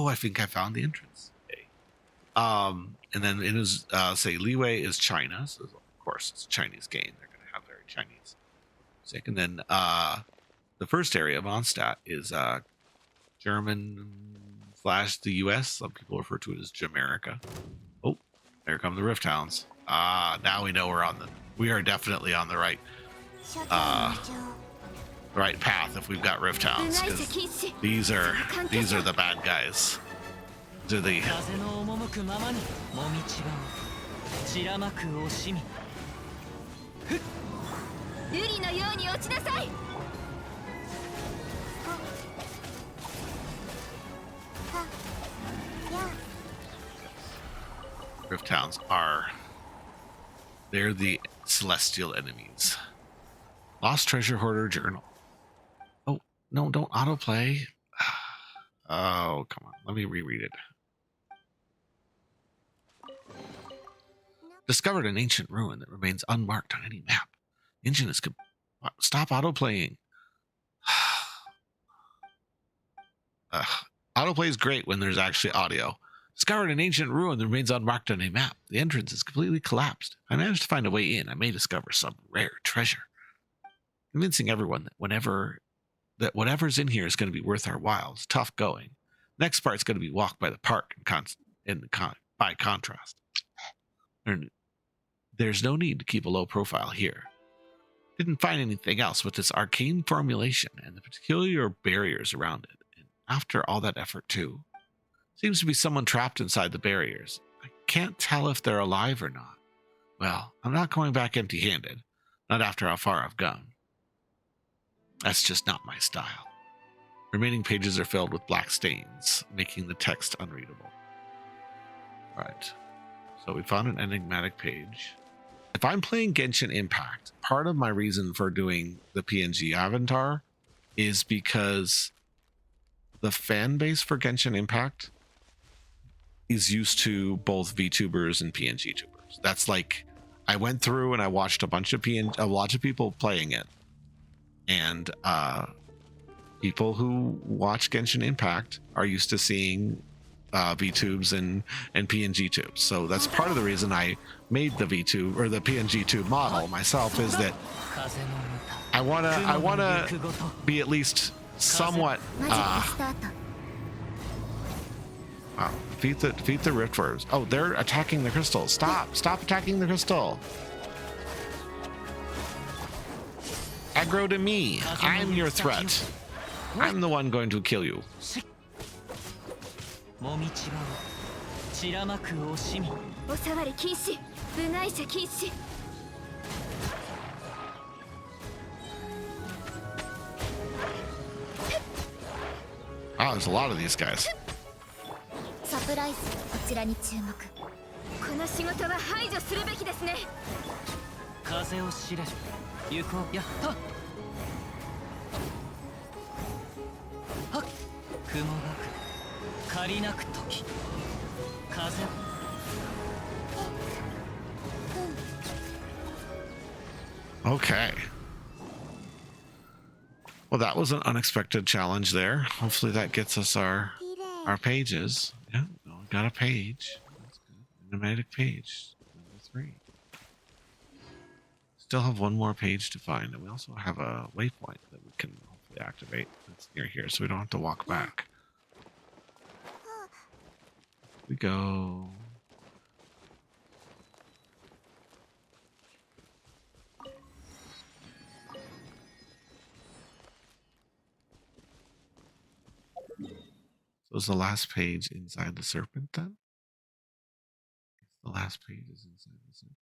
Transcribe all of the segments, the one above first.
Oh, I think I found the entrance. Okay. And then it is say Leeway is China, so of course it's a Chinese game. They're going to have very Chinese music. And then the first area of Mondstadt is German / the US. Some people refer to it as Jamaica. Oh, there come the Rift Hounds. Now we know we are definitely on the right path if we've got Rift Hounds, because these are the bad guys. These are the Rift Hounds they're the celestial enemies. Lost Treasure Hoarder Journal. Oh, no, don't autoplay. Oh, come on. Let me reread it. Discovered an ancient ruin that remains unmarked on any map. Engine is... Stop autoplaying. Autoplay is great when there's actually audio. Discovered an ancient ruin that remains unmarked on a map. The entrance is completely collapsed. If I manage to find a way in, I may discover some rare treasure. Convincing everyone that whatever's in here is going to be worth our while. It's tough going. Next part's going to be walked by the park by contrast. There's no need to keep a low profile here. Didn't find anything else with this arcane formulation and the peculiar barriers around it. And after all that effort too. Seems to be someone trapped inside the barriers. I can't tell if they're alive or not. Well, I'm not going back empty-handed. Not after how far I've gone. That's just not my style. Remaining pages are filled with black stains, making the text unreadable. Right. So we found an enigmatic page. If I'm playing Genshin Impact, part of my reason for doing the PNG avatar is because the fan base for Genshin Impact is used to both VTubers and PNG tubers. That's like, I went through and I watched a bunch of people playing it, and people who watch Genshin Impact are used to seeing VTubes and PNG tubes. So that's part of the reason I made the VTube or the PNG tube model myself, is that I wanna be at least somewhat wow. Defeat the Rift Worms. Oh, they're attacking the crystal. Stop attacking the crystal. Aggro to me. I'm your threat. I'm the one going to kill you. Oh, there's a lot of these guys. Okay. Well, that was an unexpected challenge there. Hopefully that gets us our pages. Yeah, we got a page. That's good. Enigmatic page. Number 3. Still have one more page to find, and we also have a waypoint that we can hopefully activate. That's near here, so we don't have to walk back. We go. So is the last page inside the serpent then? The last page is inside the serpent.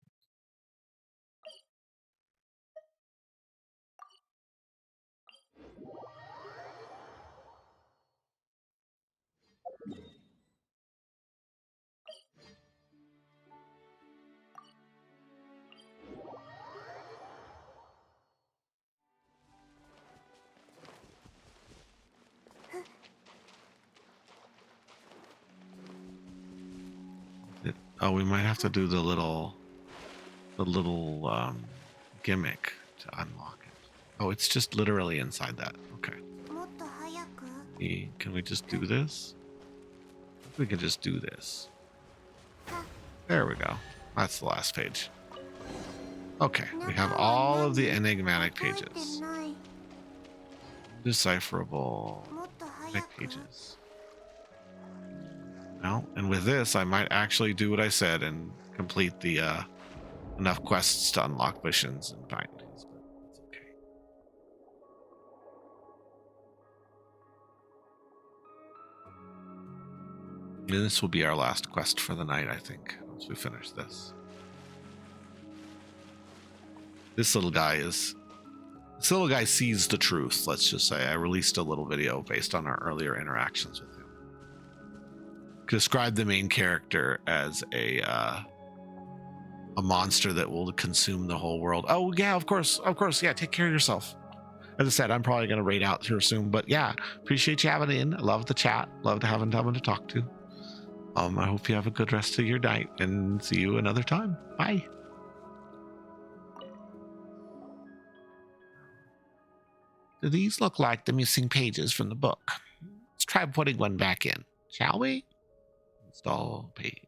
Oh, we might have to do the little gimmick to unlock it. Oh, it's just literally inside that. Okay. Can we just do this? We can just do this. There we go. That's the last page. Okay, we have all of the enigmatic pages. Decipherable pages. Well, and with this, I might actually do what I said and complete the enough quests to unlock missions and findings, but it's okay. And this will be our last quest for the night, I think, once we finish this. This little guy sees the truth, let's just say. I released a little video based on our earlier interactions with him. Describe the main character as a monster that will consume the whole world. Oh yeah, of course, yeah, take care of yourself. As I said, I'm probably going to raid out here soon, but yeah, appreciate you having in. I love the chat, love to having someone to talk to. I hope you have a good rest of your night, and see you another time. Bye. Do these look like the missing pages from the book? Let's try putting one back in, shall we? Install page.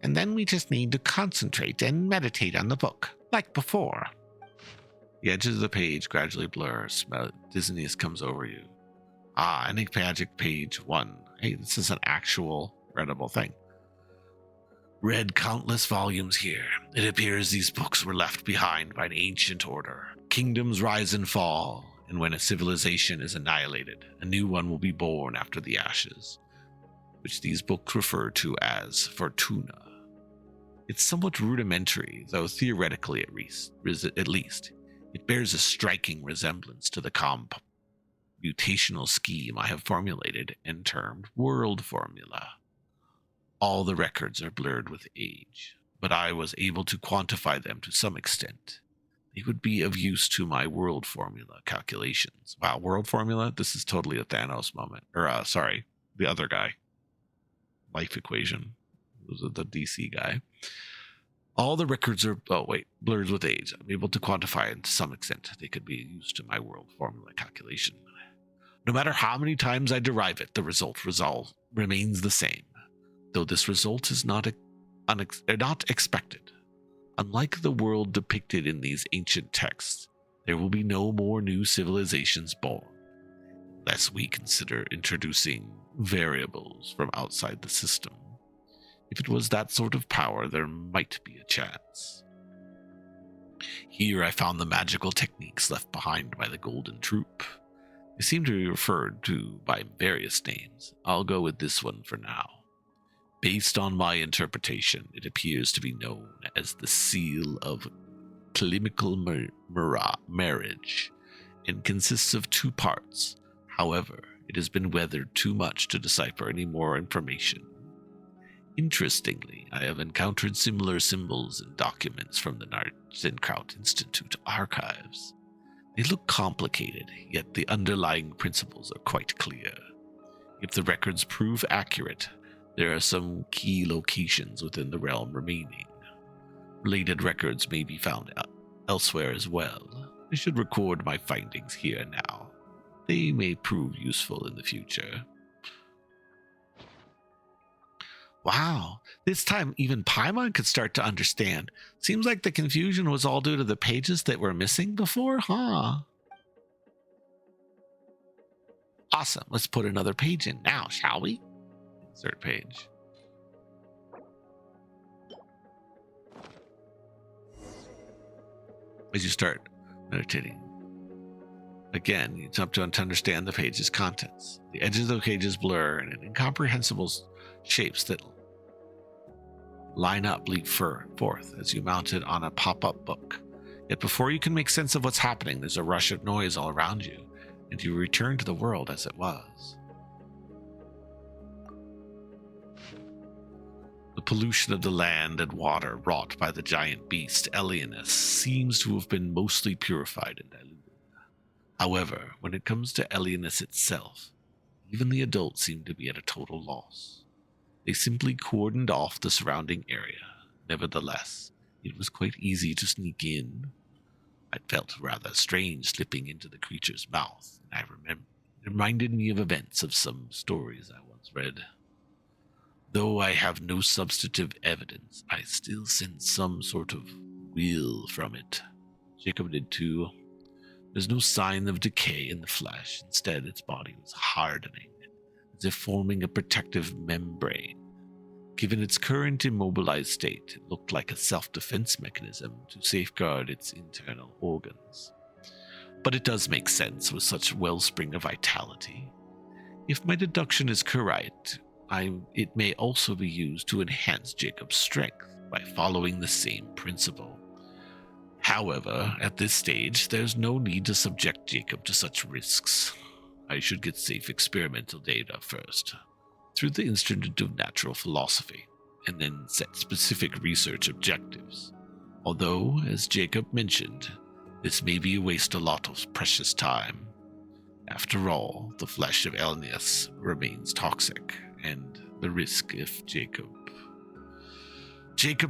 And then we just need to concentrate and meditate on the book, like before. The edges of the page gradually blur. Dizziness comes over you. Enigmatic page 1. Hey, this is an actual readable thing. Read countless volumes here. It appears these books were left behind by an ancient order. Kingdoms rise and fall, and when a civilization is annihilated, a new one will be born after the ashes, which these books refer to as Fortuna. It's somewhat rudimentary, though theoretically at least, it bears a striking resemblance to the computational scheme I have formulated and termed World Formula. All the records are blurred with age, but I was able to quantify them to some extent. They would be of use to my World Formula calculations. Wow, World Formula? This is totally a Thanos moment. Or, sorry, the other guy. Life Equation. This is the DC guy. All the records are, blurred with age. I'm able to quantify it to some extent. They could be used to my World Formula calculation. No matter how many times I derive it, the result remains the same, though this result is not expected. Unlike the world depicted in these ancient texts, there will be no more new civilizations born, unless we consider introducing variables from outside the system. If it was that sort of power, there might be a chance. Here I found the magical techniques left behind by the Golden Troop. They seem to be referred to by various names. I'll go with this one for now. Based on my interpretation, it appears to be known as the Seal of Clinical Marriage, and consists of 2 parts. However, it has been weathered too much to decipher any more information. Interestingly, I have encountered similar symbols in documents from the Narzenkraut Institute archives. They look complicated, yet the underlying principles are quite clear. If the records prove accurate, there are some key locations within the realm remaining. Related records may be found elsewhere as well. I should record my findings here now. They may prove useful in the future. Wow, this time even Paimon could start to understand. Seems like the confusion was all due to the pages that were missing before, huh? Awesome, let's put another page in now, shall we? Insert page. As you start meditating, again, you attempt to understand the page's contents. The edges of the pages blur, and incomprehensible shapes that line up leap forth as you mount it on a pop-up book. Yet before you can make sense of what's happening, there's a rush of noise all around you, and you return to the world as it was. The pollution of the land and water wrought by the giant beast Elianus seems to have been mostly purified and diluted. However, when it comes to Elianus itself, even the adults seem to be at a total loss. They simply cordoned off the surrounding area. Nevertheless, it was quite easy to sneak in. I felt rather strange slipping into the creature's mouth, and it reminded me of events of some stories I once read. Though I have no substantive evidence, I still sense some sort of will from it. Jacob did too. There's no sign of decay in the flesh. Instead, its body was hardening, as if forming a protective membrane. Given its current immobilized state, it looked like a self-defense mechanism to safeguard its internal organs. But it does make sense with such wellspring of vitality. If my deduction is correct, it may also be used to enhance Jacob's strength by following the same principle. However, at this stage, there's no need to subject Jacob to such risks. I should get safe experimental data first, through the Institute of Natural Philosophy, and then set specific research objectives. Although, as Jacob mentioned, this may be a waste of a lot of precious time. After all, the flesh of Elnius remains toxic, and the risk if Jacob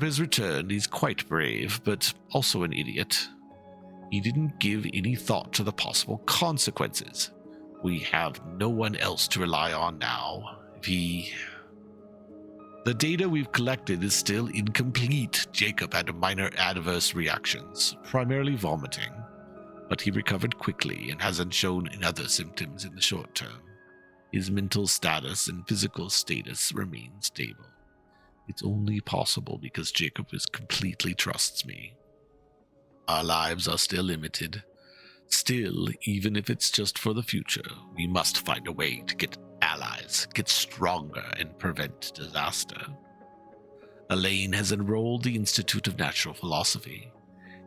has returned. He's quite brave, but also an idiot. He didn't give any thought to the possible consequences. We have no one else to rely on now. The data we've collected is still incomplete. Jacob had minor adverse reactions, primarily vomiting, but he recovered quickly and hasn't shown any other symptoms in the short term. His mental status and physical status remain stable. It's only possible because Jacob completely trusts me. Our lives are still limited. Still, even if it's just for the future, we must find a way to get allies, get stronger, and prevent disaster. Elaine has enrolled the Institute of Natural Philosophy.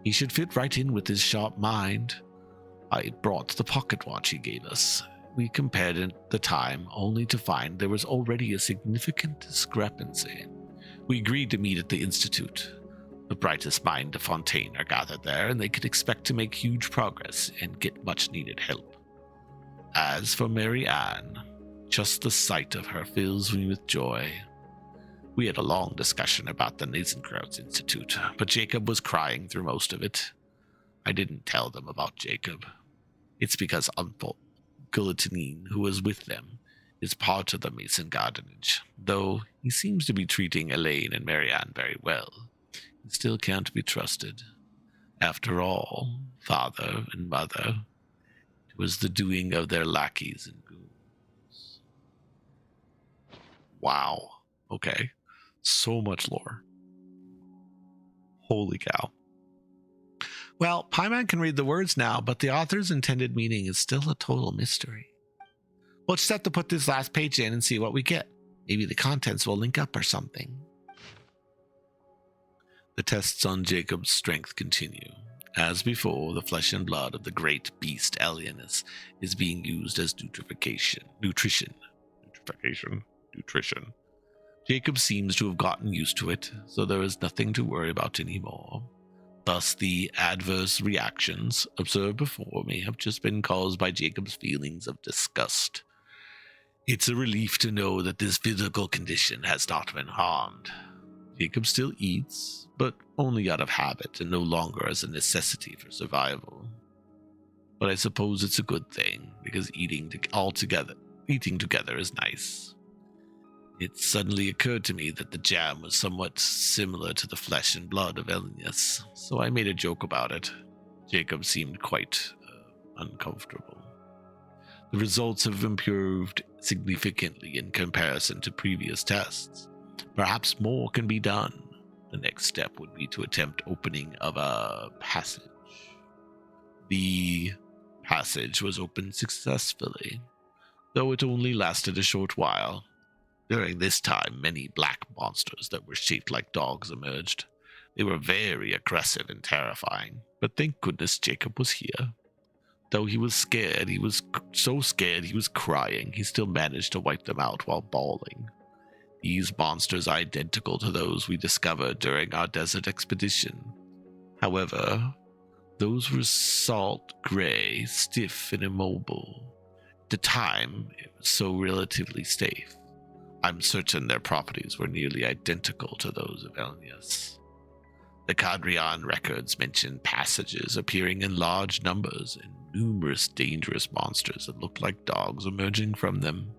He should fit right in with his sharp mind. I brought the pocket watch he gave us. We compared at the time, only to find there was already a significant discrepancy. We agreed to meet at the Institute. The brightest mind of Fontaine are gathered there, and they could expect to make huge progress and get much-needed help. As for Mary Ann, just the sight of her fills me with joy. We had a long discussion about the Nasenkraut's Institute, but Jacob was crying through most of it. I didn't tell them about Jacob. It's because Uncle Guillotine, who was with them, is part of the Mason Gardenage. Though he seems to be treating Elaine and Marianne very well, he still can't be trusted. After all, father and mother, it was the doing of their lackeys and goons. Wow. Okay. So much lore. Holy cow. Well, Paimon can read the words now, but the author's intended meaning is still a total mystery. We'll just have to put this last page in and see what we get. Maybe the contents will link up or something. The tests on Jacob's strength continue. As before, the flesh and blood of the great beast Alienus is being used as nutrition. Jacob seems to have gotten used to it, so there is nothing to worry about anymore. Thus, the adverse reactions observed before me have just been caused by Jacob's feelings of disgust. It's a relief to know that this physical condition has not been harmed. Jacob still eats, but only out of habit and no longer as a necessity for survival. But I suppose it's a good thing, because eating together is nice. It suddenly occurred to me that the jam was somewhat similar to the flesh and blood of Elnius, so I made a joke about it. Jacob seemed quite uncomfortable. The results have improved significantly in comparison to previous tests. Perhaps more can be done. The next step would be to attempt opening of a passage. The passage was opened successfully, though it only lasted a short while. During this time, many black monsters that were shaped like dogs emerged. They were very aggressive and terrifying, but thank goodness Jacob was here. Though he was scared, he was so scared he was crying, he still managed to wipe them out while bawling. These monsters are identical to those we discovered during our desert expedition. However, those were salt gray, stiff, and immobile. At the time, it was so relatively safe. I'm certain their properties were nearly identical to those of Elnius. The Cadrian records mention passages appearing in large numbers and numerous dangerous monsters that look like dogs emerging from them.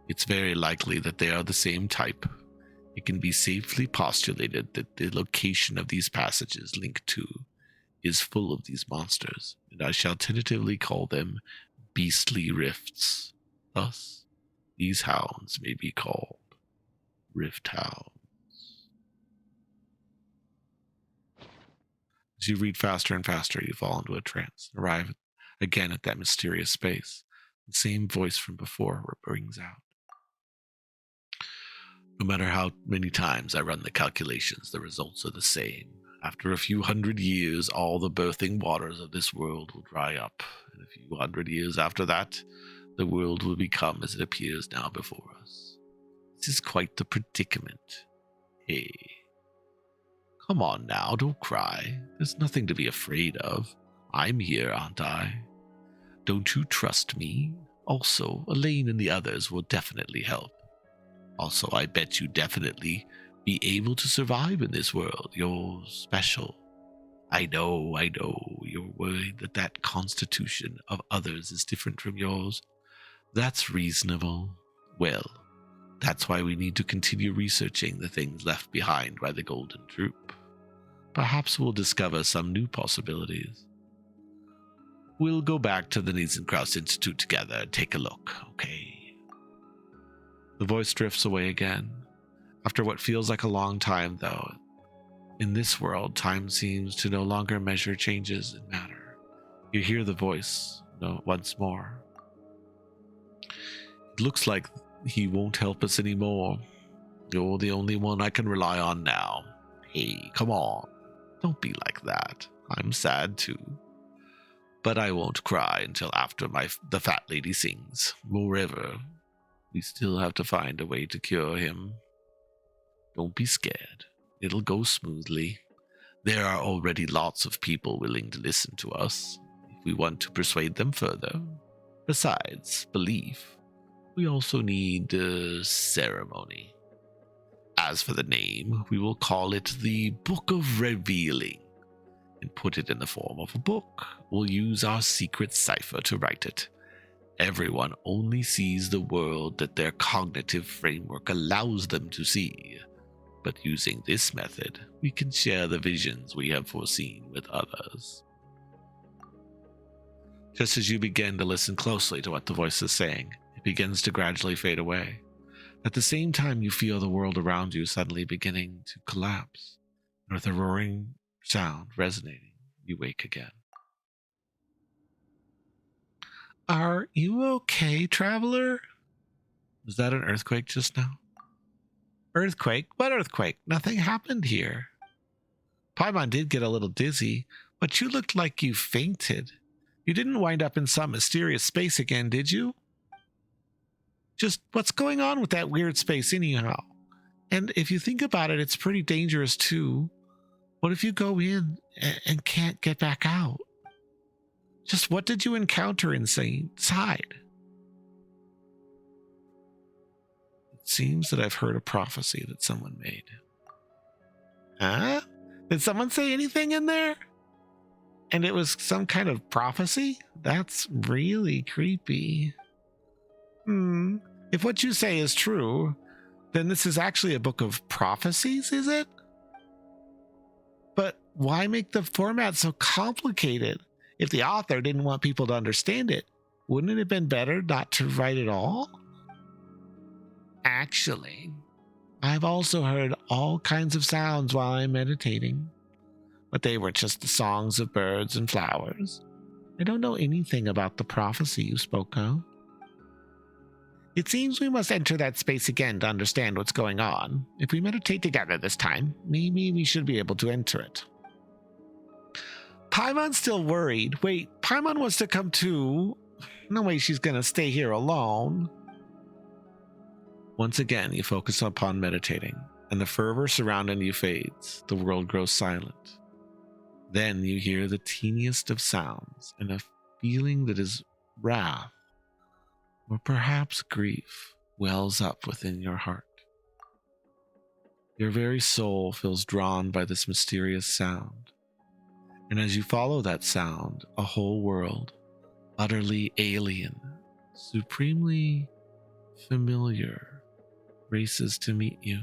It's very likely that they are the same type. It can be safely postulated that the location of these passages linked to is full of these monsters, and I shall tentatively call them beastly rifts. Thus, these hounds may be called rift hounds. As you read faster and faster, you fall into a trance and arrive again at that mysterious space. The same voice from before rings out. No matter how many times I run the calculations, the results are the same. After a few hundred years, all the birthing waters of this world will dry up, and a few hundred years after that, the world will become as it appears now before us. This is quite the predicament. Hey, come on now, don't cry. There's nothing to be afraid of. I'm here, aren't I? Don't you trust me? Also, Elaine and the others will definitely help. Also, I bet you definitely be able to survive in this world. You're special. I know, you're worried that that constitution of others is different from yours. That's reasonable. Well, that's why we need to continue researching the things left behind by the Golden Troop. Perhaps we'll discover some new possibilities. We'll go back to the Niesenkrauss Institute together and take a look, okay? The voice drifts away again. After what feels like a long time, though, in this world, time seems to no longer measure changes in matter. You hear the voice once more. It looks like he won't help us anymore. You're the only one I can rely on now. Hey, come on. Don't be like that. I'm sad too. But I won't cry until after the fat lady sings. Moreover, we still have to find a way to cure him. Don't be scared. It'll go smoothly. There are already lots of people willing to listen to us, if we want to persuade them further. Besides belief, we also need a ceremony. As for the name, we will call it the Book of Revealing, and put it in the form of a book. We'll use our secret cipher to write it. Everyone only sees the world that their cognitive framework allows them to see. But using this method, we can share the visions we have foreseen with others. Just as you begin to listen closely to what the voice is saying, it begins to gradually fade away. At the same time, you feel the world around you suddenly beginning to collapse, and with a roaring sound resonating, you wake again. Are you okay, traveler? Was that an earthquake just now? Earthquake? What earthquake? Nothing happened here. Paimon did get a little dizzy, but you looked like you fainted. You didn't wind up in some mysterious space again, did you? Just what's going on with that weird space anyhow? And if you think about it, it's pretty dangerous too. What if you go in and can't get back out? Just what did you encounter inside? It seems that I've heard a prophecy that someone made. Huh? Did someone say anything in there? And it was some kind of prophecy? That's really creepy. If what you say is true, then this is actually a book of prophecies, is it? But why make the format so complicated? If the author didn't want people to understand it, wouldn't it have been better not to write it all? Actually, I've also heard all kinds of sounds while I'm meditating, but they were just the songs of birds and flowers. I don't know anything about the prophecy you spoke of. It seems we must enter that space again to understand what's going on. If we meditate together this time, maybe we should be able to enter it. Paimon's still worried. Wait, Paimon wants to come too. No way she's going to stay here alone. Once again, you focus upon meditating, and the fervor surrounding you fades. The world grows silent. Then you hear the teeniest of sounds, and a feeling that is wrath, or perhaps grief, wells up within your heart. Your very soul feels drawn by this mysterious sound. And as you follow that sound, a whole world, utterly alien, supremely familiar, races to meet you.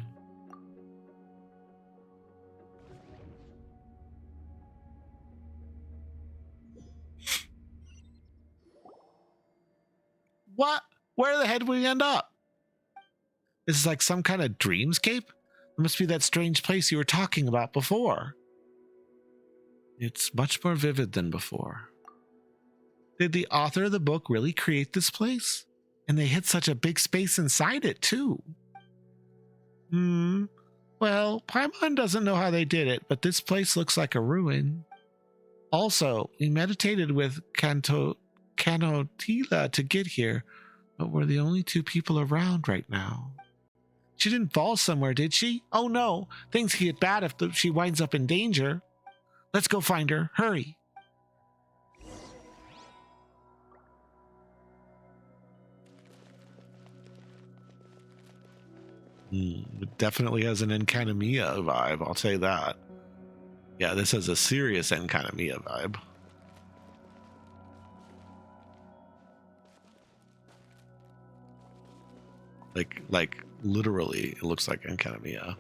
What? Where the heck did we end up? This is like some kind of dreamscape? It must be that strange place you were talking about before. It's much more vivid than before. Did the author of the book really create this place? And they hid such a big space inside it, too. Well, Paimon doesn't know how they did it, but this place looks like a ruin. Also, we meditated with Canotila to get here, but we're the only two people around right now. She didn't fall somewhere, did she? Oh no, things can get bad if she winds up in danger. Let's go find her. Hurry. It definitely has an Enkanomiya vibe, I'll say that. Yeah, this has a serious Enkanomiya vibe. Like literally, it looks like Enkanomiya.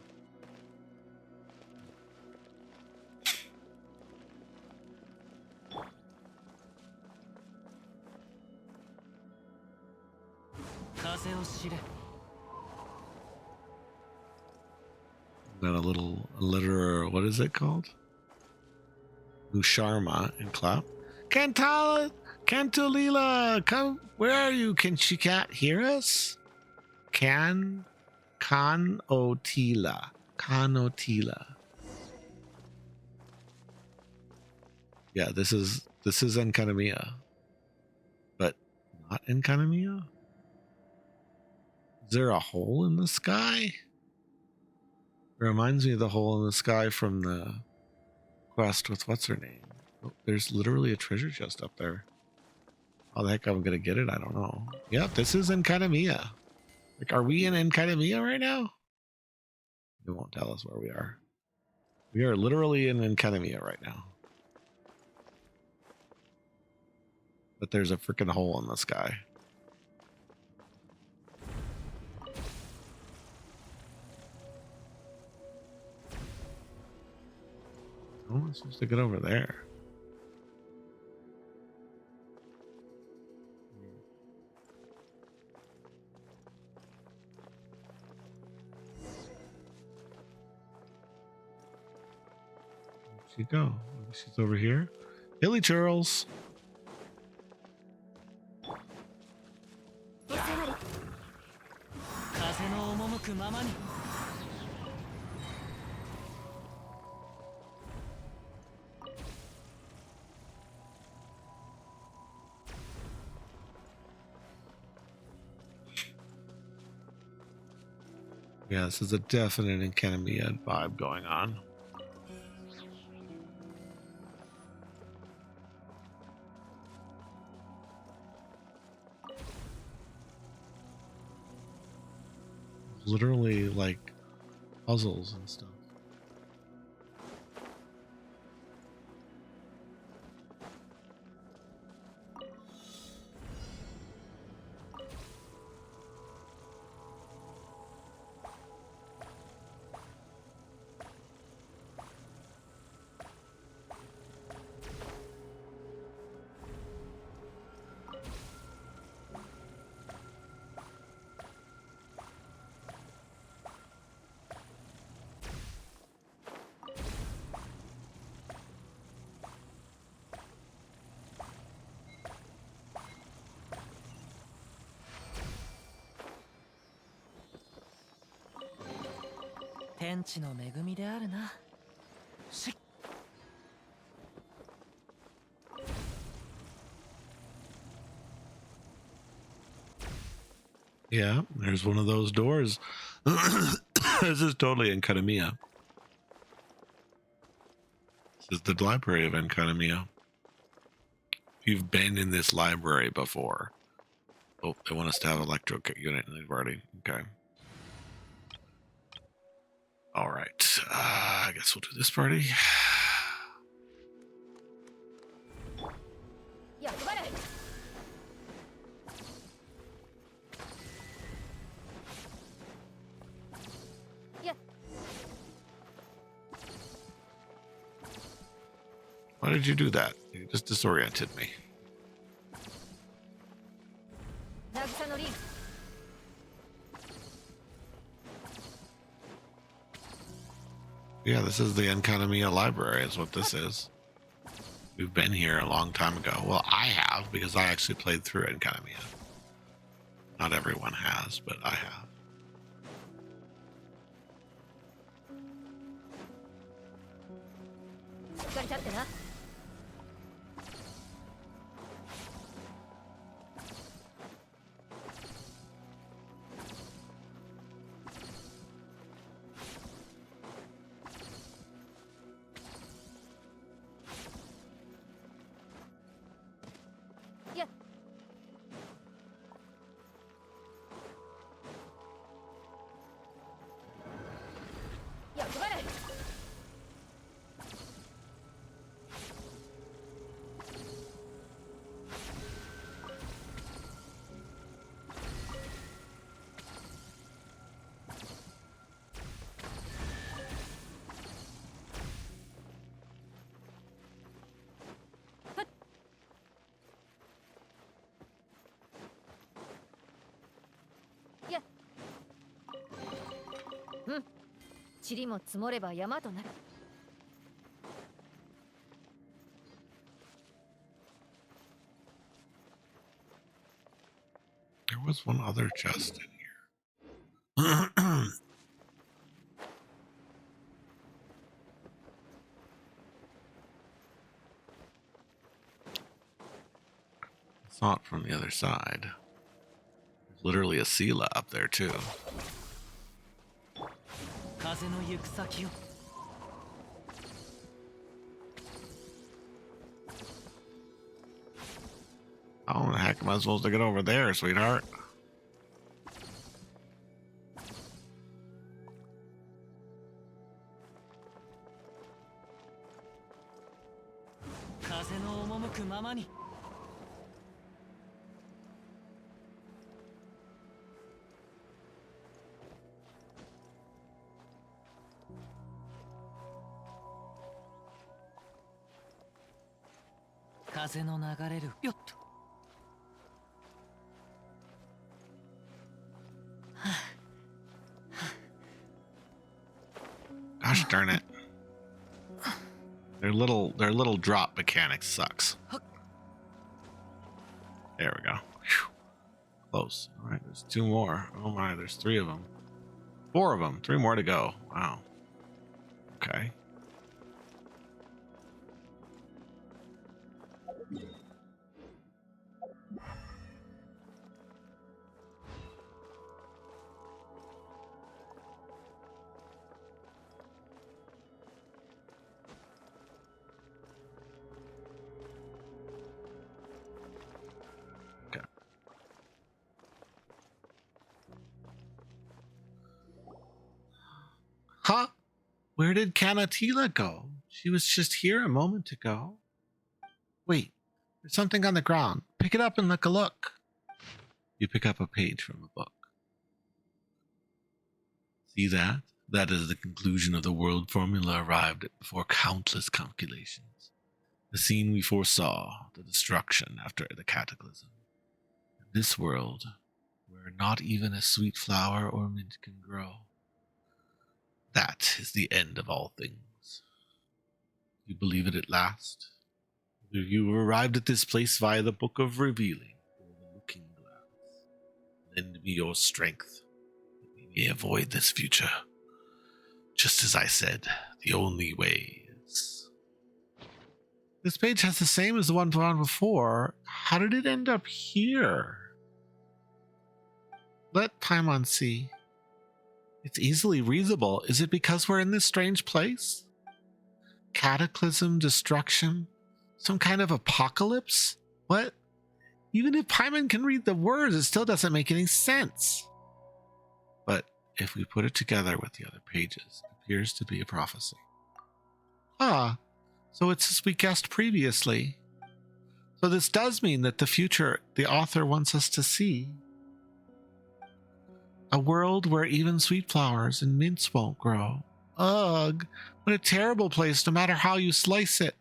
Got a little litter, what is it called? Musharma and clap. Cantolila, come, where are you? Can't hear us? Canotila. Yeah, this is Enkanomiya. But not Enkanomiya? Is there a hole in the sky? It reminds me of the hole in the sky from the quest with what's her name. Oh, there's literally a treasure chest up there. How the heck I'm gonna get it? I don't know. Yep, this is Enkanomiya. Like, are we in Enkanomiya right now? It won't tell us where we are. We are literally in Enkanomiya right now. But there's a freaking hole in the sky. How am I supposed to get over there? Where'd she go? Maybe she's over here. Hilly Churls. Yeah, this is a definite Enkanomiya vibe going on. Literally like puzzles and stuff. Yeah, there's one of those doors. This is totally Enkanomiya. This is the library of Enkanomiya. You've been in this library before. Oh, they want us to have electro unit in the party. Okay. All right. I guess we'll do this party. Why did you do that? You just disoriented me. Yeah, this is the Enkanomiya Library is what this is. We've been here a long time ago. Well, I have, because I actually played through Enkanomiya. Not everyone has, but I have. There was one other chest in here. It's not from the other side. There's literally a Sela up there too. How the heck am I supposed to get over there, sweetheart? Gosh darn it. Their little drop mechanic sucks. There we go. Whew. Close. All right, there's two more. Oh my, there's three of them. Four of them. Three more to go. Wow. Okay. Huh? Where did Kanatila go? She was just here a moment ago. Wait, there's something on the ground. Pick it up and look a look. You pick up a page from a book. See that? That is the conclusion of the world formula arrived at before countless calculations. The scene we foresaw, the destruction after the cataclysm. In this world, where not even a sweet flower or mint can grow. That is the end of all things. You believe it at last? You arrived at this place via the Book of Revealing, or the Looking Glass. Lend me your strength, that we may avoid this future. Just as I said, the only way is... This page has the same as the one found before. How did it end up here? Let Paimon see. It's easily reasonable. Is it because we're in this strange place? Cataclysm, destruction, some kind of apocalypse? What? Even if Paimon can read the words, it still doesn't make any sense. But if we put it together with the other pages, it appears to be a prophecy. Ah, so it's as we guessed previously. So this does mean that the future the author wants us to see. A world where even sweet flowers and mints won't grow. Ugh, what a terrible place no matter how you slice it.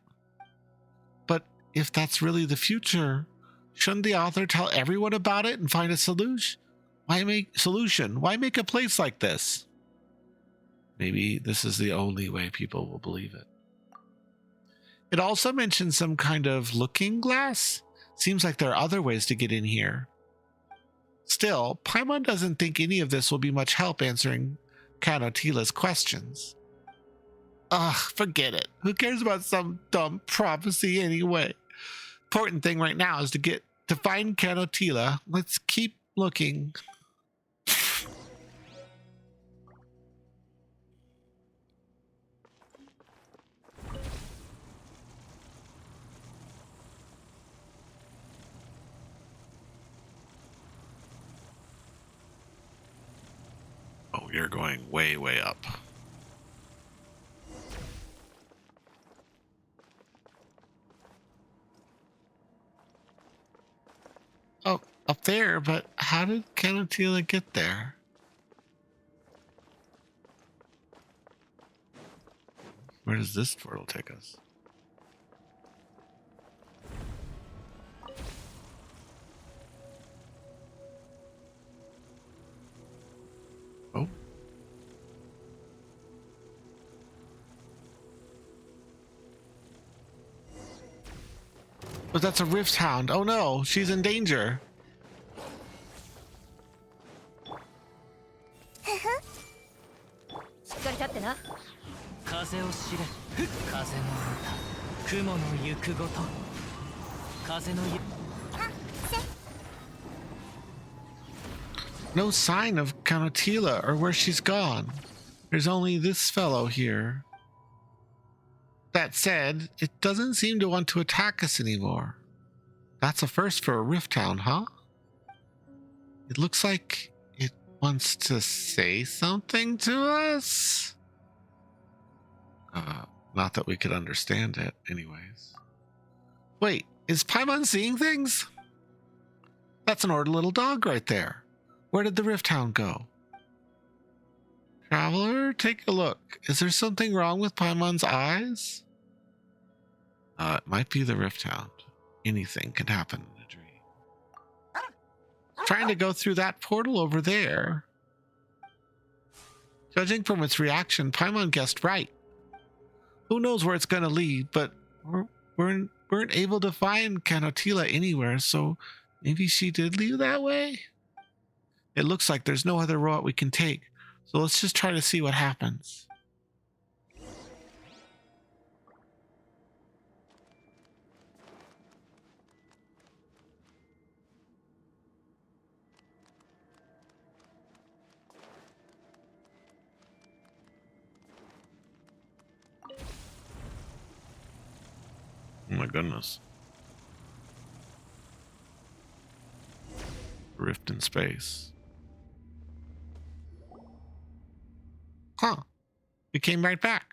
But if that's really the future, shouldn't the author tell everyone about it and find a solution? Why make a place like this? Maybe this is the only way people will believe it. It also mentions some kind of looking glass. Seems like there are other ways to get in here. Still, Paimon doesn't think any of this will be much help answering Kanotila's questions. Ugh, forget it. Who cares about some dumb prophecy anyway? Important thing right now is to find Kanotila. Let's keep looking. Oh, you're going way, way up. Oh, up there, but how did Kanotila get there? Where does this portal take us? Oh. But that's a Rift Hound. Oh no, she's in danger. No sign of Kanotila or where she's gone. There's only this fellow here. That said, it doesn't seem to want to attack us anymore. That's a first for a Rift Hound, huh? It looks like it wants to say something to us? Not that we could understand it, anyways. Wait, is Paimon seeing things? That's an ordered little dog right there. Where did the Rift Hound go? Traveler, take a look. Is there something wrong with Paimon's eyes? It might be the Rift Hound. Anything can happen in a dream. Trying to go through that portal over there. Judging from its reaction, Paimon guessed right. Who knows where it's going to lead, but we weren't able to find Kanotila anywhere, so maybe she did leave that way? It looks like there's no other route we can take, so let's just try to see what happens. Oh my goodness. Rift in space. Huh. We came right back.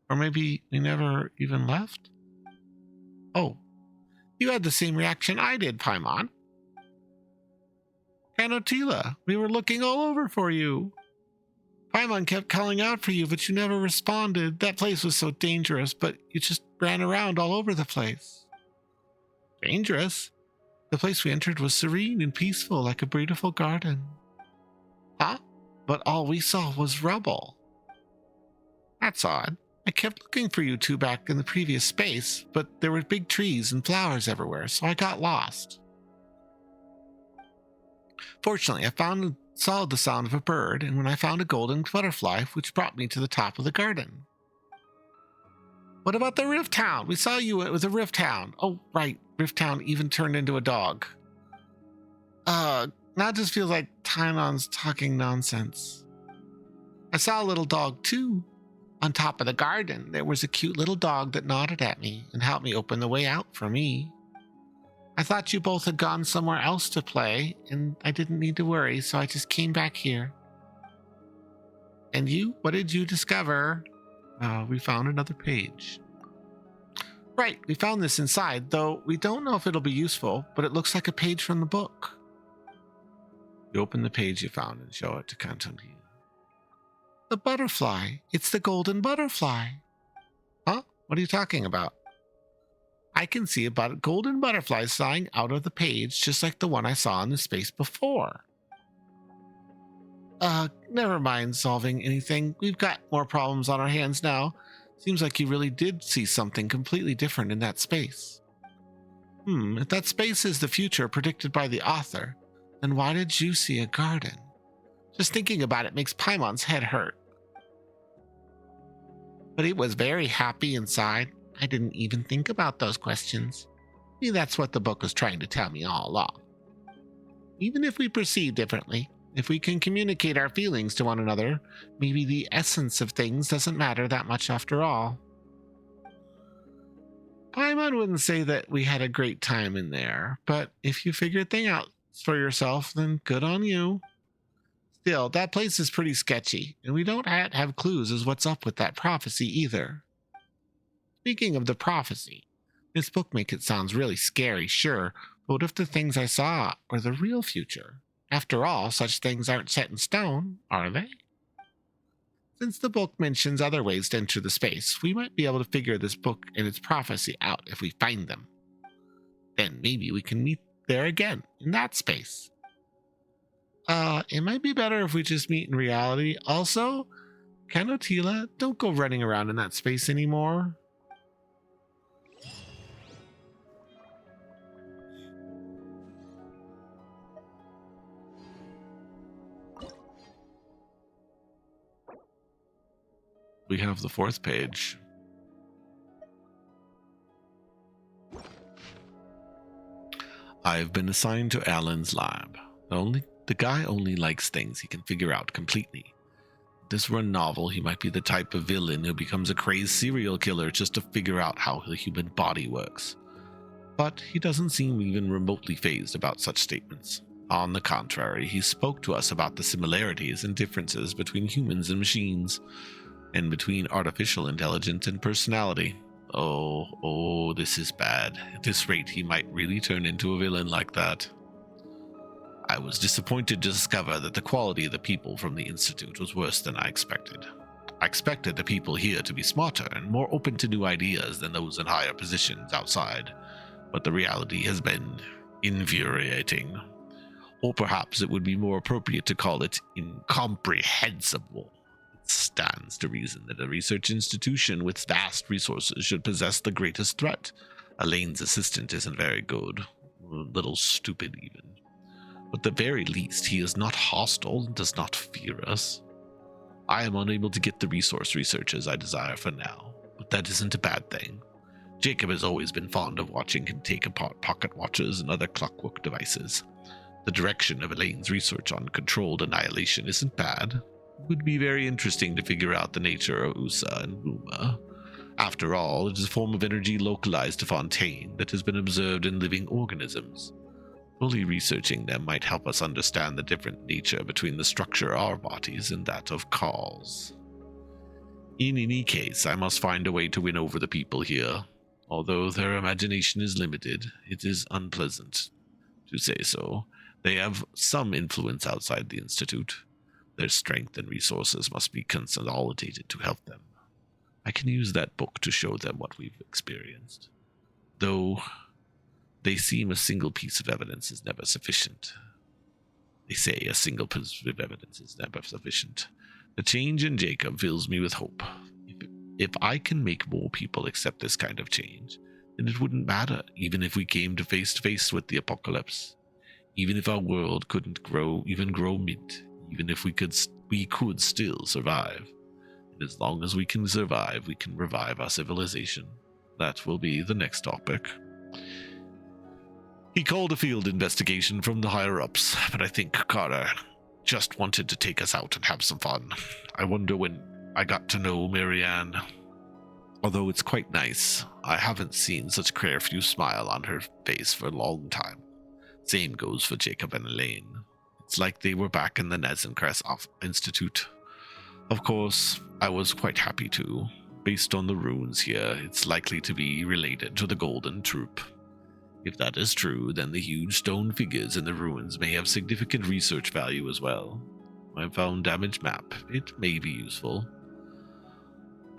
Or maybe we never even left? Oh. You had the same reaction I did, Paimon. Kanotila, we were looking all over for you. Paimon kept calling out for you, but you never responded. That place was so dangerous, but you just ran around all over the place. Dangerous? The place we entered was serene and peaceful, like a beautiful garden. Huh? But all we saw was rubble. That's odd. I kept looking for you two back in the previous space, but there were big trees and flowers everywhere, so I got lost. Fortunately, I saw the sound of a bird, and when I found a golden butterfly, which brought me to the top of the garden. What about the Rift Hound? We saw you with a Rift Hound. Oh, right. Rift Hound even turned into a dog. Now it just feels like Tynon's talking nonsense. I saw a little dog, too. On top of the garden, there was a cute little dog that nodded at me and helped me open the way out for me. I thought you both had gone somewhere else to play, and I didn't need to worry, so I just came back here. And you? What did you discover? We found another page. Right, we found this inside, though we don't know if it'll be useful, but it looks like a page from the book. You open the page you found and show it to Kantonji. The butterfly. It's the golden butterfly. Huh? What are you talking about? I can see about golden butterflies flying out of the page, just like the one I saw in the space before. Never mind solving anything. We've got more problems on our hands now. Seems like you really did see something completely different in that space. If that space is the future predicted by the author, then why did you see a garden? Just thinking about it makes Paimon's head hurt. But it was very happy inside. I didn't even think about those questions. Maybe that's what the book was trying to tell me all along. Even if we perceive differently, if we can communicate our feelings to one another, maybe the essence of things doesn't matter that much after all. Paimon wouldn't say that we had a great time in there, but if you figured things out for yourself, then good on you. Still, that place is pretty sketchy, and we don't have clues as what's up with that prophecy either. Speaking of the prophecy, this book makes it sound really scary, sure, but what if the things I saw are the real future? After all, such things aren't set in stone, are they? Since the book mentions other ways to enter the space, we might be able to figure this book and its prophecy out if we find them. Then maybe we can meet there again, in that space. It might be better if we just meet in reality. Also, Kanotila, don't go running around in that space anymore. We have the fourth page. I've been assigned to Alan's lab. The guy only likes things he can figure out completely. If this were a novel, he might be the type of villain who becomes a crazed serial killer just to figure out how the human body works. But he doesn't seem even remotely fazed about such statements. On the contrary, he spoke to us about the similarities and differences between humans and machines, and between artificial intelligence and personality. Oh, this is bad. At this rate, he might really turn into a villain like that. I was disappointed to discover that the quality of the people from the Institute was worse than I expected. I expected the people here to be smarter and more open to new ideas than those in higher positions outside, but the reality has been infuriating. Or perhaps it would be more appropriate to call it incomprehensible. It stands to reason that a research institution with vast resources should possess the greatest threat. Elaine's assistant isn't very good, a little stupid even. But at the very least, he is not hostile and does not fear us. I am unable to get the researchers I desire for now, but that isn't a bad thing. Jacob has always been fond of watching him take apart pocket watches and other clockwork devices. The direction of Elaine's research on controlled annihilation isn't bad. It would be very interesting to figure out the nature of USA and Uma. After all, it is a form of energy localized to Fontaine that has been observed in living organisms. Fully researching them might help us understand the different nature between the structure of our bodies and that of Cause. In any case, I must find a way to win over the people here. Although their imagination is limited, it is unpleasant to say so. They have some influence outside the Institute. Their strength and resources must be consolidated to help them. I can use that book to show them what we've experienced. Though they seem a single piece of evidence is never sufficient. They say a single piece of evidence is never sufficient. The change in Jacob fills me with hope. If I can make more people accept this kind of change, then it wouldn't matter, even if we came to face with the apocalypse. Even if our world couldn't grow mint, even if we could still survive. And as long as we can survive, we can revive our civilization. That will be the next topic. He called a field investigation from the higher-ups, but I think Carter just wanted to take us out and have some fun. I wonder when I got to know Marianne. Although it's quite nice, I haven't seen such a carefree smile on her face for a long time. Same goes for Jacob and Elaine. It's like they were back in the Nezencrest Institute. Of course, I was quite happy to. Based on the runes here, it's likely to be related to the Golden Troop. If that is true, then the huge stone figures in the ruins may have significant research value as well. I found damaged map. It may be useful.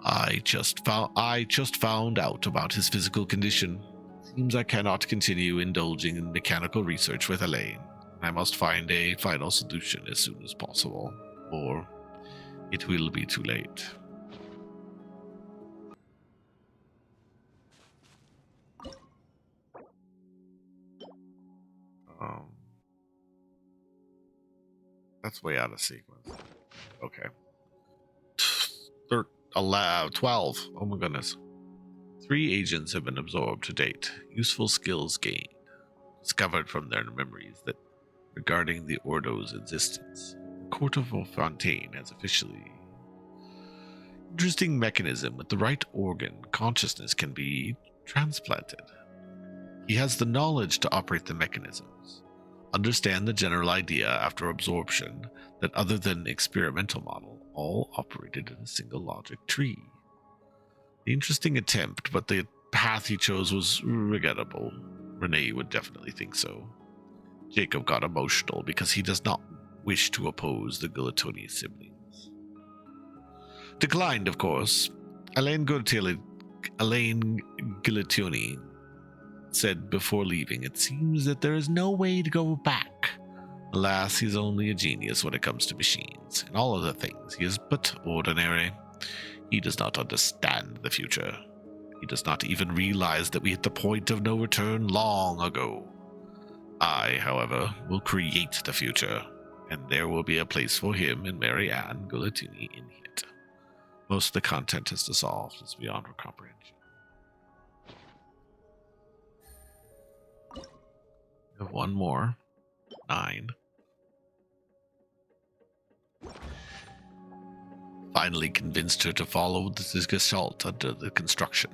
I just found out about his physical condition. Seems I cannot continue indulging in mechanical research with Elaine. I must find a final solution as soon as possible, or it will be too late. That's way out of sequence. Okay. 12. Oh my goodness. 3 agents have been absorbed to date. Useful skills gained. Discovered from their memories that regarding the Ordo's existence. The Court of Fontaine has officially... Interesting mechanism. With the right organ, consciousness can be transplanted. He has the knowledge to operate the mechanisms. Understand the general idea after absorption that other than experimental model, all operated in a single logic tree. The interesting attempt, but the path he chose was regrettable. Renee would definitely think so. Jacob got emotional because he does not wish to oppose the Guillatoni siblings. Declined, of course. Elaine Guillatoni said before leaving, it seems that there is no way to go back. Alas, he's only a genius when it comes to machines. In all other things, he is but ordinary. He does not understand the future. He does not even realize that we hit the point of no return long ago. I, however, will create the future, and there will be a place for him and Mary Ann Guillatini in it. Most of the content is dissolved. It's beyond our comprehension. We have one more. 9. Finally convinced her to follow the gestalt under the construction.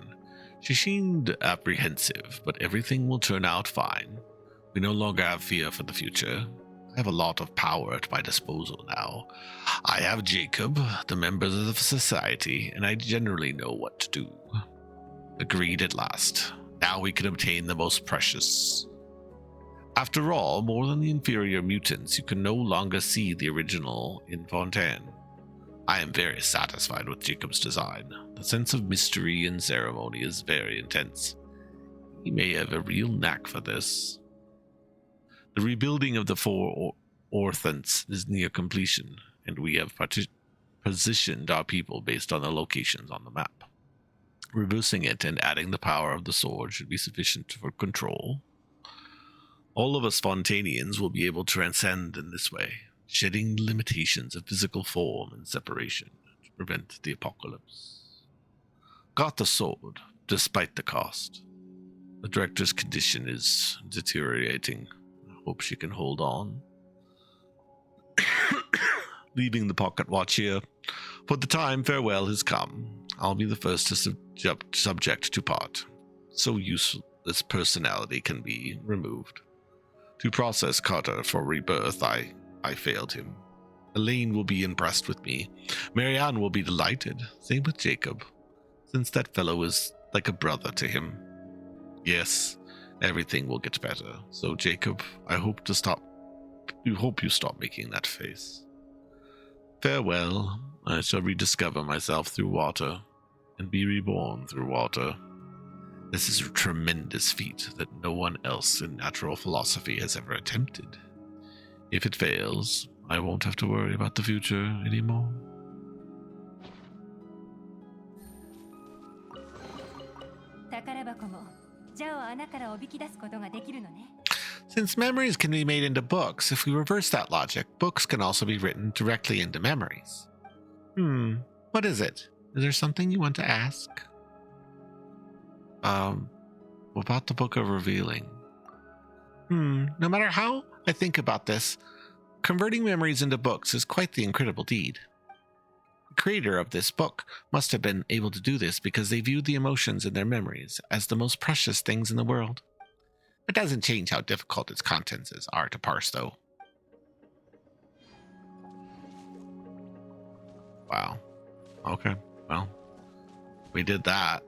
She seemed apprehensive, but everything will turn out fine. We no longer have fear for the future. I have a lot of power at my disposal now. I have Jacob, the members of the society, and I generally know what to do. Agreed at last. Now we can obtain the most precious. After all, more than the inferior mutants, you can no longer see the original in Fontaine. I am very satisfied with Jacob's design. The sense of mystery and ceremony is very intense. He may have a real knack for this. The rebuilding of the 4 orthants is near completion, and we have positioned our people based on the locations on the map. Reversing it and adding the power of the sword should be sufficient for control. All of us Fontainians will be able to transcend in this way, shedding the limitations of physical form and separation to prevent the apocalypse. Got the sword, despite the cost. The director's condition is deteriorating. I hope she can hold on. Leaving the pocket watch here. For the time, farewell has come. I'll be the first to subject to part. So useless personality can be removed. To process Carter for rebirth, I failed him. Elaine will be impressed with me. Marianne will be delighted. Same with Jacob, since that fellow is like a brother to him. Yes, everything will get better. So Jacob, I hope you stop making that face. Farewell. I shall rediscover myself through water, and be reborn through water. This is a tremendous feat that no one else in natural philosophy has ever attempted. If it fails, I won't have to worry about the future anymore. Since memories can be made into books, if we reverse that logic, books can also be written directly into memories. What is it? Is there something you want to ask? About the Book of Revealing. No matter how I think about this, converting memories into books is quite the incredible deed. The creator of this book must have been able to do this because they viewed the emotions in their memories as the most precious things in the world. It doesn't change how difficult its contents are to parse, though. Wow. Okay. Well, we did that.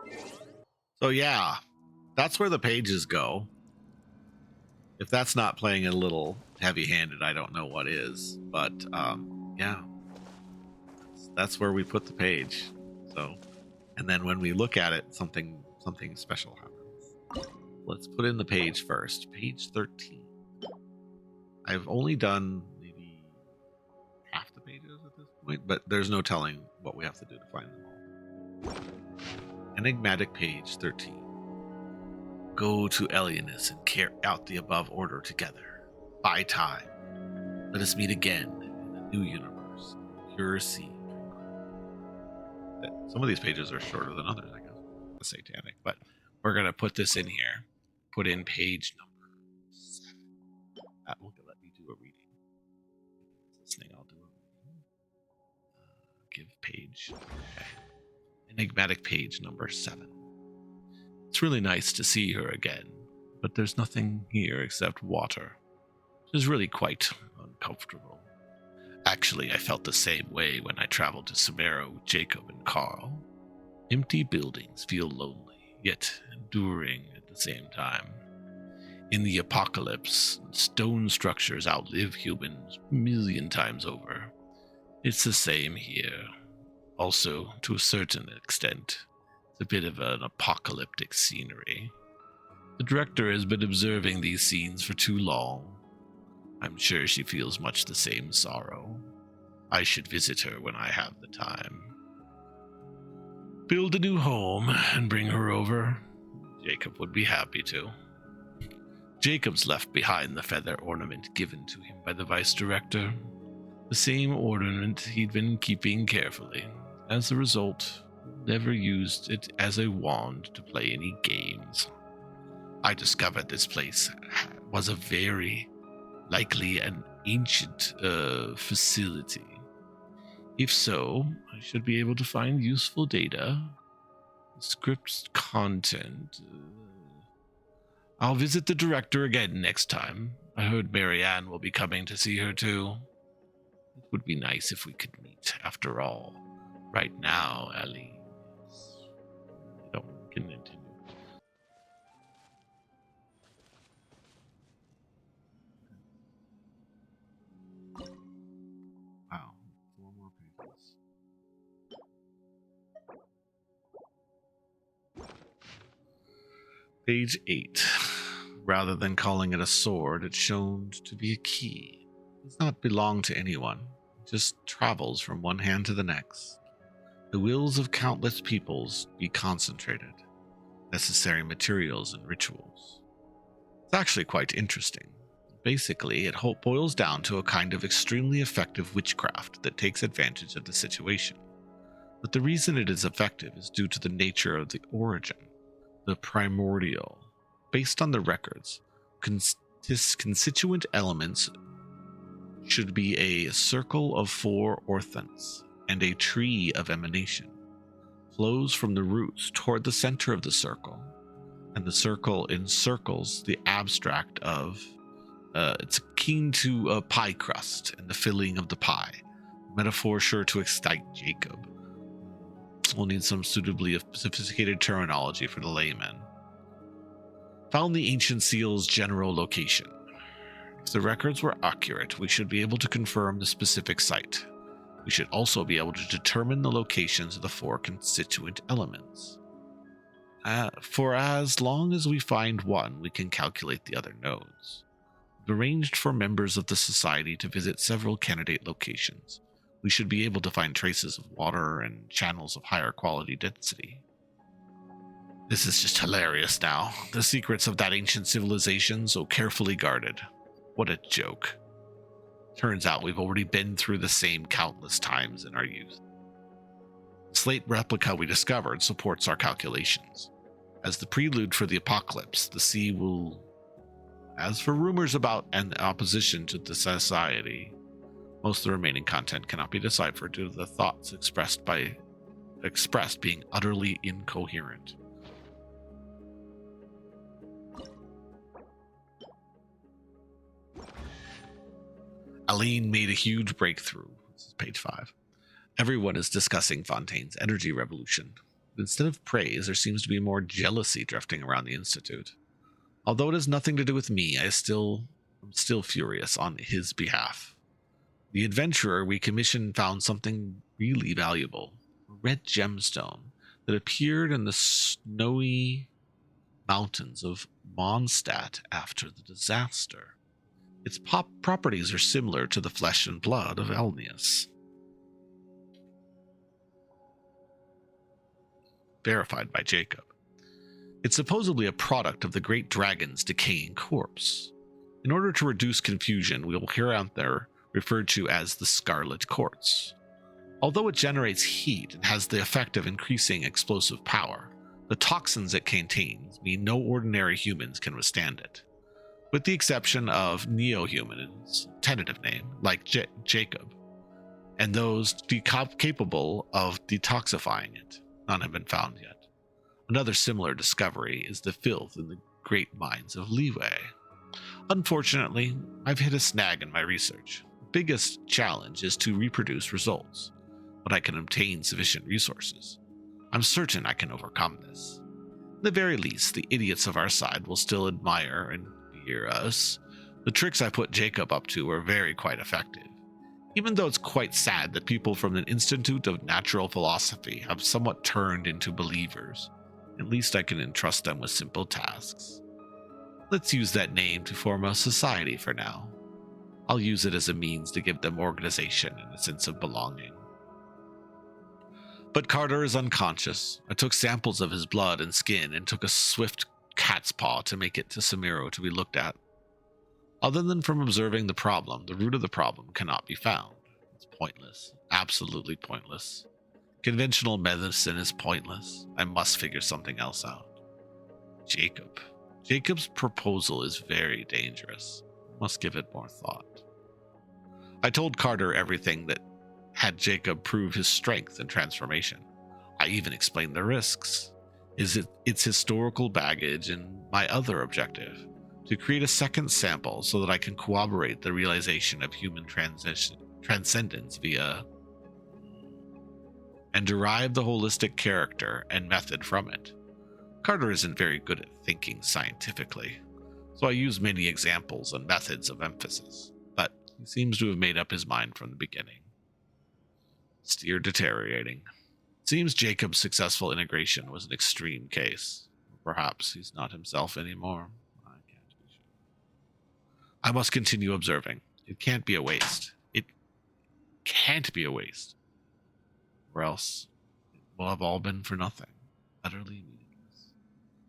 So yeah, that's where the pages go. If that's not playing a little heavy-handed, I don't know what is. But yeah, that's where we put the page. So, and then when we look at it, something special happens. Let's put in the page first. Page 13. I've only done maybe half the pages at this point, but there's no telling what we have to do to find them all. Enigmatic page 13. Go to Elianus and carry out the above order together. Buy time. Let us meet again in the new universe. Pure sea. Some of these pages are shorter than others, I guess. Satanic, but we're going to put this in here. Put in page number 7. That will let me do a reading. Listening, I'll do a reading. Give page. Okay. Enigmatic page number 7. It's really nice to see her again, but there's nothing here except water. It is really quite uncomfortable. Actually, I felt the same way when I traveled to Sumeru with Jacob and Carl. Empty buildings feel lonely, yet enduring at the same time. In the apocalypse, stone structures outlive humans a million times over. It's the same here. Also, to a certain extent, it's a bit of an apocalyptic scenery. The director has been observing these scenes for too long. I'm sure she feels much the same sorrow. I should visit her when I have the time. Build a new home and bring her over. Jacob would be happy to. Jacob's left behind the feather ornament given to him by the vice director. The same ornament he'd been keeping carefully. As a result, never used it as a wand to play any games. I discovered this place was a very likely an ancient facility. If so, I should be able to find useful data, script content. I'll visit the director again next time. I heard Marianne will be coming to see her too. It would be nice if we could meet, after all. Right now, Ellie. I don't continue. Wow, 4 more pages. Page 8. Rather than calling it a sword, it's shown to be a key. It does not belong to anyone. It just travels from one hand to the next. The wills of countless peoples be concentrated. Necessary materials and rituals. It's actually quite interesting. Basically, it boils down to a kind of extremely effective witchcraft that takes advantage of the situation. But the reason it is effective is due to the nature of the origin, the primordial. Based on the records, constituent elements should be a circle of 4 orthents and a tree of emanation. Flows from the roots toward the center of the circle, and the circle encircles the abstract of it's akin to a pie crust and the filling of the pie. Metaphor sure to excite Jacob. We'll need some suitably sophisticated terminology for the layman. Found the ancient seal's general location. If the records were accurate, we should be able to confirm the specific site. We should also be able to determine the locations of the 4 constituent elements. For as long as we find one, we can calculate the other nodes. We've arranged for members of the society to visit several candidate locations. We should be able to find traces of water and channels of higher quality density. This is just hilarious now. The secrets of that ancient civilization so carefully guarded. What a joke. Turns out we've already been through the same countless times in our youth. The slate replica we discovered supports our calculations. As the prelude for the apocalypse, the sea will... As for rumors about an opposition to the society, most of the remaining content cannot be deciphered due to the thoughts expressed being utterly incoherent. Aline made a huge breakthrough. This is page 5. Everyone is discussing Fontaine's energy revolution. Instead of praise, there seems to be more jealousy drifting around the Institute. Although it has nothing to do with me, I'm still furious on his behalf. The adventurer we commissioned found something really valuable, a red gemstone that appeared in the snowy mountains of Mondstadt after the disaster. Its properties are similar to the flesh and blood of Elnius. Verified by Jacob. It's supposedly a product of the great dragon's decaying corpse. In order to reduce confusion, we will hereafter referred to as the Scarlet Quartz. Although it generates heat and has the effect of increasing explosive power, the toxins it contains mean no ordinary humans can withstand it. With the exception of neo-humans, tentative name, like Jacob, and those capable of detoxifying it. None have been found yet. Another similar discovery is the filth in the great mines of Leeway. Unfortunately, I've hit a snag in my research. The biggest challenge is to reproduce results, but I can obtain sufficient resources. I'm certain I can overcome this. At the very least, the idiots of our side will still admire and fear us. The tricks I put Jacob up to were quite effective. Even though it's quite sad that people from the Institute of Natural Philosophy have somewhat turned into believers, at least I can entrust them with simple tasks. Let's use that name to form a society for now. I'll use it as a means to give them organization and a sense of belonging. But Carter is unconscious. I took samples of his blood and skin and took a swift cat's paw to make it to Samiro to be looked at. Other than from observing the problem, the root of the problem cannot be found. It's pointless. Absolutely pointless. Conventional medicine is pointless. I must figure something else out. Jacob. Jacob's proposal is very dangerous. Must give it more thought. I told Carter everything that had Jacob prove his strength and transformation. I even explained the risks. Its historical baggage and my other objective, to create a second sample so that I can corroborate the realization of human transcendence and derive the holistic character and method from it. Carter isn't very good at thinking scientifically, so I use many examples and methods of emphasis, but he seems to have made up his mind from the beginning. Steer deteriorating. Seems Jacob's successful integration was an extreme case. Perhaps he's not himself anymore. I can't be sure. I must continue observing. It can't be a waste. It can't be a waste. Or else it will have all been for nothing. Utterly meaningless.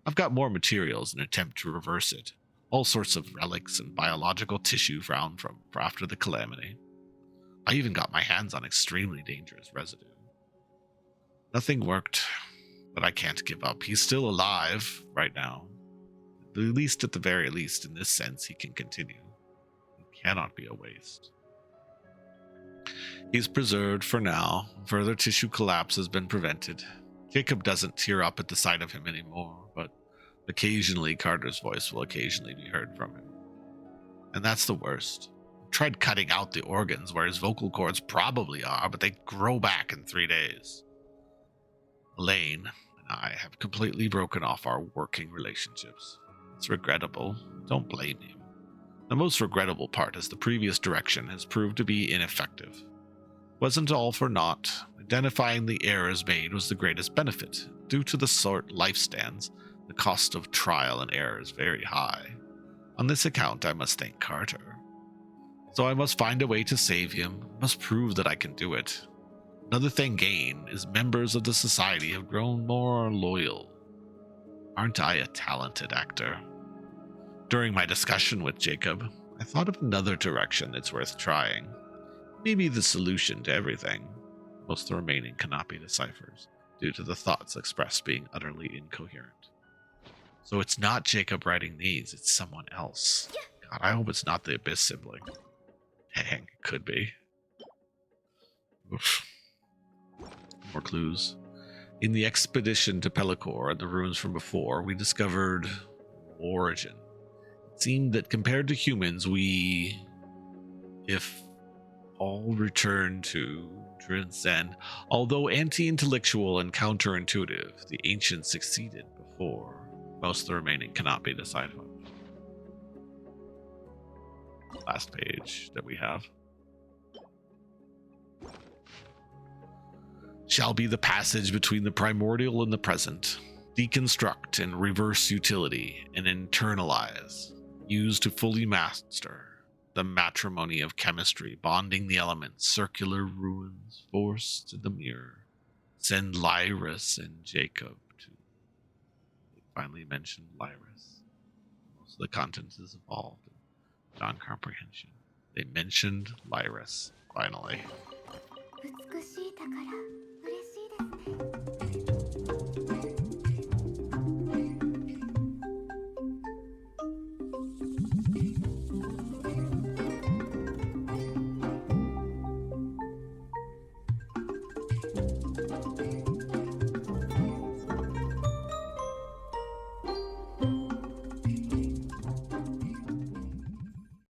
I've got more materials in an attempt to reverse it. All sorts of relics and biological tissue found from after the calamity. I even got my hands on extremely dangerous residue. Nothing worked, but I can't give up. He's still alive right now. At the very least, in this sense, he can continue. It cannot be a waste. He's preserved for now. Further tissue collapse has been prevented. Jacob doesn't tear up at the sight of him anymore, but occasionally Carter's voice will occasionally be heard from him. And that's the worst. I tried cutting out the organs where his vocal cords probably are, but they grow back in 3 days. Elaine and I have completely broken off our working relationships. It's regrettable. Don't blame him. The most regrettable part is the previous direction has proved to be ineffective. Wasn't all for naught. Identifying the errors made was the greatest benefit. Due to the sort life stands, the cost of trial and error is very high. On this account, I must thank Carter. So I must find a way to save him. Must prove that I can do it. Another thing gained is members of the society have grown more loyal. Aren't I a talented actor? During my discussion with Jacob, I thought of another direction that's worth trying. Maybe the solution to everything. Most of the remaining cannot be deciphered, due to the thoughts expressed being utterly incoherent. So it's not Jacob writing these, it's someone else. God, I hope it's not the Abyss sibling. Dang, it could be. Oof. More clues. In the expedition to Pellicor and the ruins from before, we discovered origin. It seemed that compared to humans, if all return to transcend. Although anti-intellectual and counterintuitive, the ancients succeeded before. Most of the remaining cannot be deciphered. Last page that we have. Shall be the passage between the primordial and the present. Deconstruct and reverse utility and internalize. Use to fully master the matrimony of chemistry, bonding the elements, circular ruins, force to the mirror. Send Lyris and Jacob to. They finally mentioned Lyris. Most of the content is involved in non-comprehension. They mentioned Lyris, finally. 美しい宝